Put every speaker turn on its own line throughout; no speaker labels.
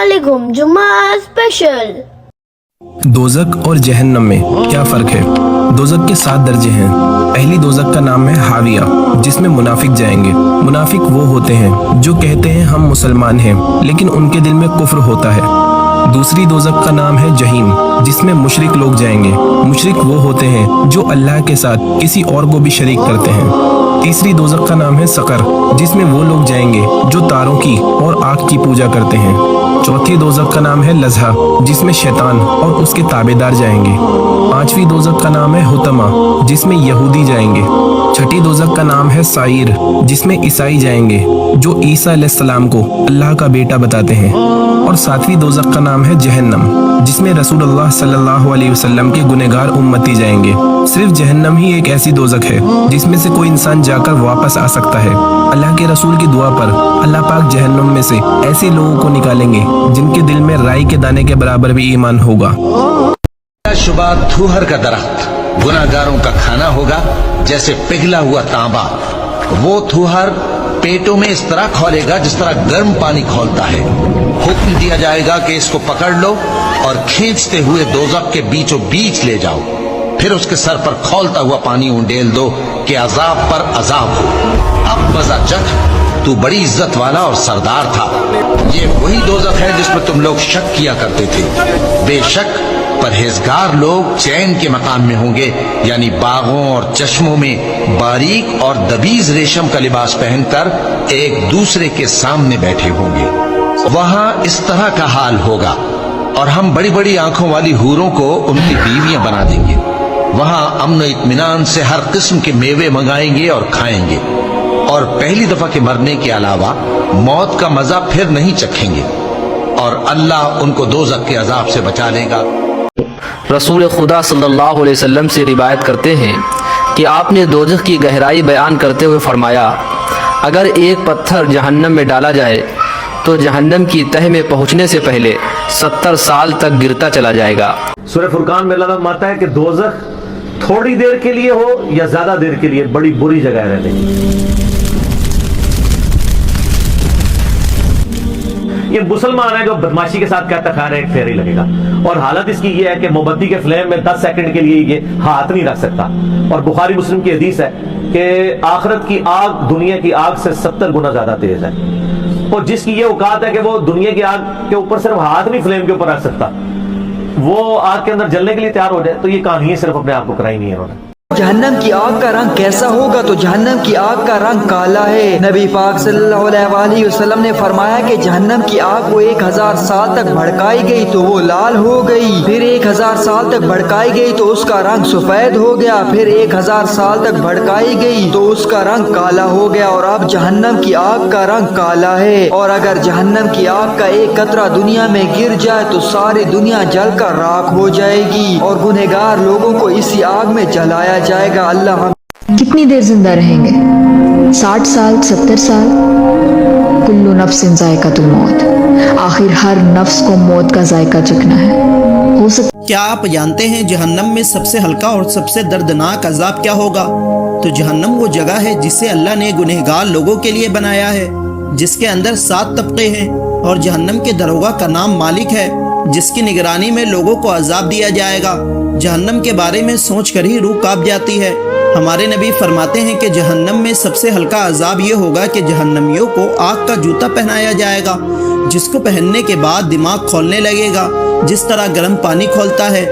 वालेकुम जुम्मा स्पेशल।
दोज़ख और जहन्नम में क्या फ़र्क है? दोज़ख के 7 दर्जे हैं। पहली दोज़ख का नाम है हाविया, जिसमें मुनाफिक जाएंगे। मुनाफिक वो होते हैं जो कहते हैं हम मुसलमान हैं, लेकिन उनके दिल में कुफ्र होता है। दूसरी दोज़ख का नाम है जहीम, जिसमें मुशरिक लोग जाएंगे। मुशरिक वो होते हैं जो अल्लाह के साथ किसी और को भी शरीक करते हैं। तीसरी दोज़ख का नाम है सकर, जिसमें वो लोग जाएंगे जो तारों की और आग की पूजा करते हैं। चौथी दोज़ख का नाम है लज़्हा, जिसमें शैतान और उसके ताबेदार जाएंगे। पांचवी दोज़ख का नाम है हुतमा, जिसमें यहूदी जाएंगे। छठी दोज़ख का नाम है साइर, जिसमें ईसाई जाएंगे जो ईसा अलैहिस्सलाम को अल्लाह का बेटा बताते हैं। और सातवीं दोज़ख का नाम है जहन्नम, जिसमें रसूलुल्लाह सल्लल्लाहु अलैहि वसल्लम के गुनहगार उम्मती जाएंगे। सिर्फ जहन्नम ही एक ऐसी दोज़ख है जिसमें से कोई इंसान जाकर वापस आ सकता है। अल्लाह के रसूल की दुआ पर अल्लाह पाक जहन्नम में से ऐसे लोगों को निकालेंगे जिनके दिल में राई के दाने के बराबर भी ईमान होगा।
शुबा थूहर का दरख्त गुनाहगारों का खाना होगा, जैसे पिघला हुआ तांबा। वो थूहर पेटों में इस तरह खौलेगा जिस तरह गर्म पानी खौलता है। हुक्म दिया जाएगा कि इसको पकड़ लो और खींचते हुए दोज़ख के बीचों बीच ले जाओ, फिर उसके सर पर खौलता हुआ पानी उंडेल दो कि अजाब पर अजाब हो। अब मजा चख, तू बड़ी इज्जत वाला और सरदार था। ये वही दोज़ख है जिसमें तुम लोग शक किया करते थे। बेशक परहेजगार लोग चैन के मकाम में होंगे, यानी बागों और चश्मों में बारीक और दबीज रेशम का लिबास पहनकर एक दूसरे के सामने बैठे होंगे। वहां इस तरह का हाल होगा, और हम बड़ी बड़ी आंखों वाली हूरों को उनकी बीवियां बना देंगे। वहां अमन इत्मीनान से हर किस्म के मेवे मंगाएंगे और खाएंगे, और पहली दफा के मरने के अलावा मौत का मजा फिर नहीं चखेंगे, और अल्लाह उनको दोज़ख के अजाब से बचा लेगा।
रसूल खुदा सल्लल्लाहु अलैहि वसल्लम से रिवायत करते हैं कि आपने दोज़ख की गहराई बयान करते हुए फरमाया, अगर एक पत्थर जहन्नम में डाला जाए तो जहन्नम की तह में पहुंचने से पहले 70 साल तक गिरता चला जाएगा।
सूरह फुरकान में अल्लाह फरमाता है कि दोज़ख थोड़ी देर के लिए हो या ज्यादा देर के लिए बड़ी बुरी जगह है रहने की। ये मुसलमान है जो बदमाशी के साथ कहता खा रहे एक फेर ही लगेगा, और हालत इसकी ये है कि मोमबत्ती के फ्लेम में 10 सेकंड के लिए ये हाथ नहीं रख सकता। और बुखारी मुस्लिम की हदीस है कि आखिरत की आग दुनिया की आग से 70 गुना ज्यादा तेज है, और जिसकी ये औकात है कि वो दुनिया की आग के ऊपर सिर्फ हाथ नहीं फ्लेम के ऊपर रख सकता, वो आग के अंदर जलने के लिए तैयार हो जाए। तो ये कहानी सिर्फ अपने आप को कराई नहीं है उन्होंने।
जहन्नम की आग का रंग कैसा होगा? तो जहन्नम की आग का रंग काला है। नबी पाक सल्लल्लाहु अलैहि वसल्लम ने फरमाया कि जहन्नम की आग वो 1000 साल तक भड़काई गई तो वो लाल हो गई, फिर 1000 साल तक भड़काई गई तो उसका रंग सफेद हो गया, फिर 1000 साल तक भड़काई गई तो उसका रंग काला हो गया, और अब जहन्नम की आग का रंग काला है। और अगर जहन्नम की आग का एक कतरा दुनिया में गिर जाए तो सारी दुनिया जलकर राख हो जाएगी, और गुनहगार लोगों को इसी आग में जलाया जाएगा। अल्लाह
कितनी देर जिंदा रहेंगे? 60 साल, 70 साल? कुल्लु नफ्सिन जायकातुल मौत, आखिर हर नफ्स को मौत का जायका चखना है। हो सकता
क्या आप जानते हैं जहन्नम में सबसे हल्का और सबसे दर्दनाक अजाब क्या होगा? तो जहन्नम वो जगह है जिसे अल्लाह ने गुनहगार लोगों के लिए बनाया है, जिसके अंदर 7 तबके हैं, और जहन्नम के दरोगा का नाम मालिक है, जिसकी निगरानी में लोगों को अजाब दिया जाएगा। जहन्नम के बारे में सोच कर ही रूह कांप जाती है। हमारे नबी फरमाते हैं कि जहन्नम में सबसे हल्का अजाब ये होगा कि जहन्नमियों को आग का जूता पहनाया जाएगा, जिसको पहनने के बाद दिमाग खोलने लगेगा जिस तरह गर्म पानी खोलता है।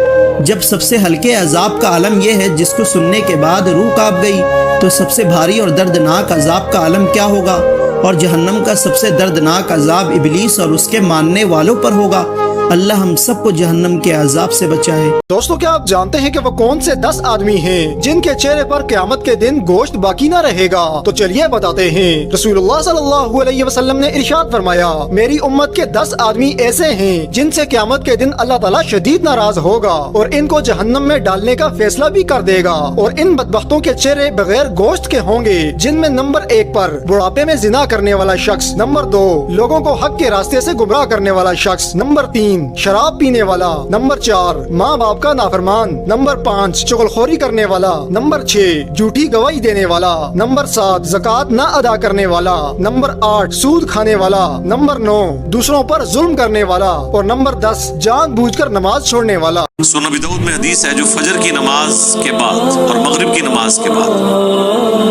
जब सबसे हल्के अजाब का आलम यह है जिसको सुनने के बाद रूह कांप गई, तो सबसे भारी और दर्दनाक अजाब का आलम क्या होगा? और जहन्नम का सबसे दर्दनाक अजाब इबलीस और उसके मानने वालों पर होगा। अल्लाह हम सबको जहन्नम के अजाब से बचाए।
दोस्तों, क्या आप जानते हैं कि वो कौन से 10 आदमी हैं जिनके चेहरे पर क़यामत के दिन गोश्त बाकी न रहेगा? तो चलिए बताते हैं। रसूलुल्लाह सल्लल्लाहु अलैहि वसल्लम ने इरशाद फरमाया, मेरी उम्मत के 10 आदमी ऐसे हैं जिनसे क़यामत के दिन अल्लाह ताला शदीद नाराज होगा और इनको जहन्नम में डालने का फैसला भी कर देगा। और इन बदबख्तों के चेहरे बगैर गोश्त के होंगे, जिनमें नंबर 1 पर बुढ़ापे में जिना करने वाला शख्स, नंबर 2 लोगों को हक के रास्ते से गुमराह करने वाला शख्स, नंबर 3 شراب پینے والا، نمبر 4 ماں باپ کا نافرمان، نمبر 5 چغلخوری کرنے والا، نمبر 6 جھوٹی گواہی دینے والا، نمبر 7 زکوٰۃ نہ ادا کرنے والا، نمبر 8 سود کھانے والا، نمبر 9 دوسروں پر ظلم کرنے والا، اور نمبر 10 جان بوجھ کر نماز چھوڑنے والا۔
سنن نبی داؤد میں حدیث ہے جو فجر کی نماز کے بعد اور مغرب کی نماز کے بعد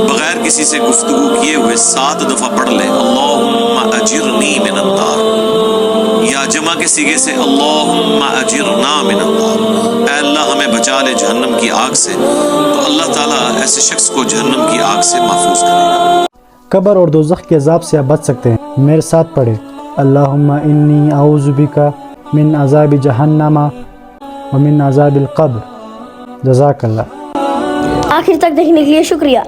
بغیر کسی سے گفتگو کیے ہوئے 7 دفعہ پڑھ لے اللہم اجرنی من النار، یا جمع کے صیغے سے اللہم اجرنا من النار، اے اللہ ہمیں بچا لے جہنم کی آگ سے، تو اللہ تعالیٰ ایسے شخص کو جہنم کی آگ سے محفوظ کرے گا۔
قبر اور دوزخ کے عذاب سے آپ بچ سکتے ہیں، میرے ساتھ پڑھیں اللہم انی اعوذ بک من عذاب جہنم ومن عذاب القبر۔ جزاک اللہ۔
آخر تک دیکھنے کے لیے شکریہ۔